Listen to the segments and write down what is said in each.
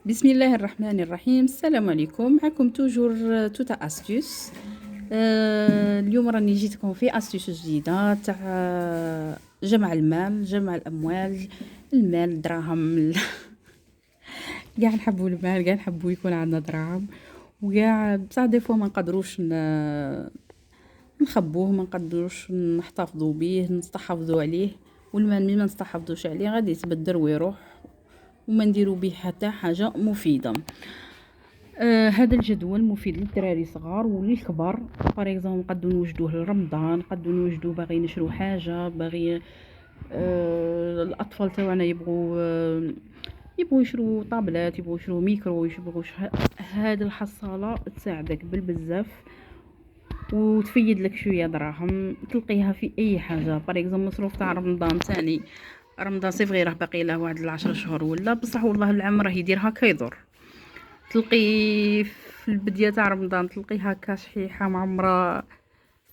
بسم الله الرحمن الرحيم. السلام عليكم، معكم توجور توتا استيس. اليوم راني جيتكم في استيس جديده تاع جمع المال، جمع الاموال، المال، الدراهم. كاع نحبوا المال، كاع نحبوا يكون عندنا دراهم، وكاع بصح ديفوا ما نقدروش نخبوه، ما نقدروش نحتفظوا به، نستحفظوا عليه. والمال ملي ما نستحفظوش عليه غادي يتبدر ويروح وما نديرو به حتى حاجه مفيده. هذا الجدول مفيد للدراري صغار وللكبار. باغ اكزومبل نقدو نوجدوه لرمضان، نقدو نوجدوه باغي نشرو حاجه، باغي الاطفال تاعنا يبغوا يشرو طابلات، يبغوا يشرو ميكرو، يبغوا هذه الحصاله تساعدك بالبزاف وتفيد لك شويه دراهم تلقيها في اي حاجه. باغ اكزومبل مصروف تاع رمضان ثاني، رمضان صيف غير باقي له واحد 10 شهور ولا، بصح والله العام راه يدير هكا يضر. تلقي في البداية تاع رمضان تلقي هكا شحيحة معمرة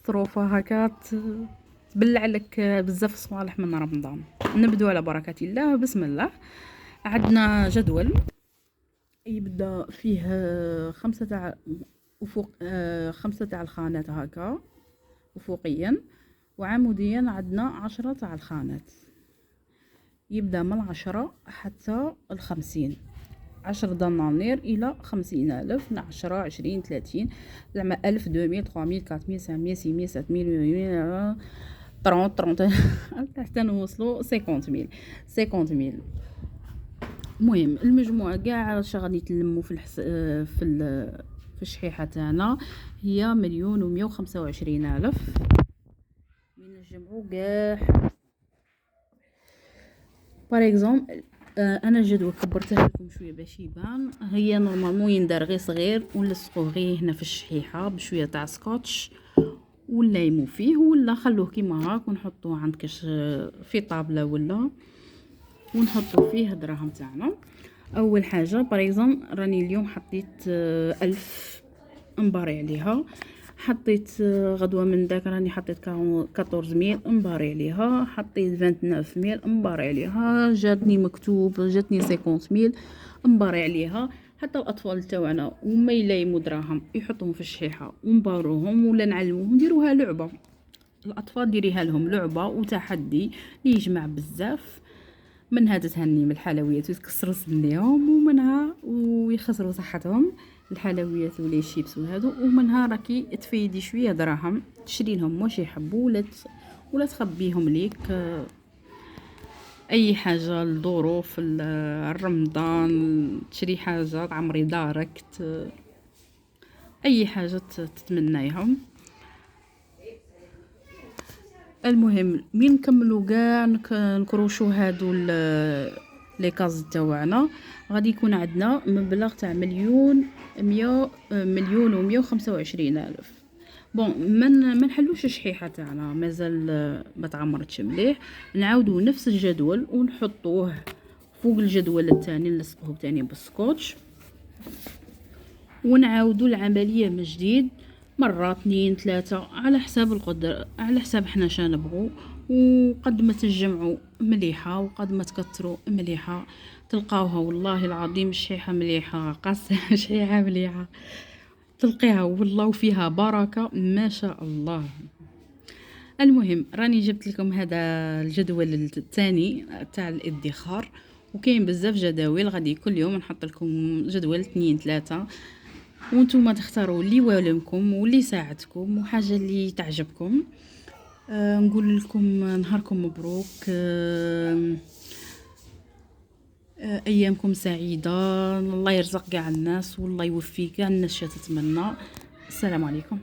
صروفة هكا تبلع لك بزاف صوالح من رمضان. نبدو على بركة الله، بسم الله. عندنا جدول يبدا فيه خمسة تاع افق، خمسة تاع الخانات هكا افقيا، وعموديا عندنا 10 تاع الخانات. يبدا من 10 حتى 50، 10 دنانير الى 50,000، 10 20 30 زعما 1000 2000 3000 4000 5000 6000 7000 30 حتى نوصلو 50000. المهم المجموع كاع شغادي تلمو في الشحيحه تاعنا هي 1,125,000. من نجمعو كاع باغ اكزومبل. انا الجدول كبرتها لكم شويه باش يبان. هي نورمالمون يندار غير صغير ونلصقوه غير هنا في الشحيحه بشويه تاع سكوتش، ولا يمو فيه ولا خلوه كيما هاك ونحطوه عند كاش في طابله ولا، ونحطو فيه الدراهم تاعنا. اول حاجه باغ اكزومبل راني اليوم حطيت 1000 مباري عليها، حطيت غدوه من داك راني حطيت 14000 مباري عليها، حطيت 29000 مباري عليها، جاتني مكتوب جاتني 50000 مباري عليها. حتى الاطفال تاعنا وما يلايموا دراهم يحطوهم في الشحيحه ونباروهم ولا نعلموهم نديروها لعبه. الاطفال ديريها لهم لعبه وتحدي يجمع بزاف، منها تتهني من الحلويات ويتكسروا سنيهم، ومنها ويخسروا صحتهم الحلويات ولا الشيبس وهذو، ومنها راكي تفيدي شويه دراهم تشري لهم واش يحبوا ولا تخبيهم ليك. اي حاجه للظروف الرمضان، تشري حاجه تعمري دارك، اي حاجه تتمنايهم. المهم مين نكملوا كاع نكروشو هادو لي كاز تاعنا غادي يكون عندنا مبلغ تاع 1,125,000. بون ما نحلوش الشحيحه تاعنا مازال ما تعمرتش مليح، نعاودو نفس الجدول ونحطوه فوق الجدول الثاني، نلصقوه ثاني بالسكوتش، ونعاودو العمليه من جديد مرة 2 3 على حساب القدر، على حساب حنا شا نبغو. وقد ما تجمعوا مليحه وقد ما تكثروا مليحه تلقاوها والله العظيم شحيحه مليحه قاصه. شحيحه مليحه تلقيها والله وفيها بركه ما شاء الله. المهم راني جبت لكم هذا الجدول الثاني تاع الادخار، وكاين بزاف جداول غادي كل يوم نحط لكم جدول 2 3، وانتم تختاروا اللي والمكم واللي يساعدكم وحاجه اللي تعجبكم. نقول لكم نهاركم مبروك، ايامكم سعيده، الله يرزق كاع الناس والله يوفي كاع الناس تتمنى. السلام عليكم.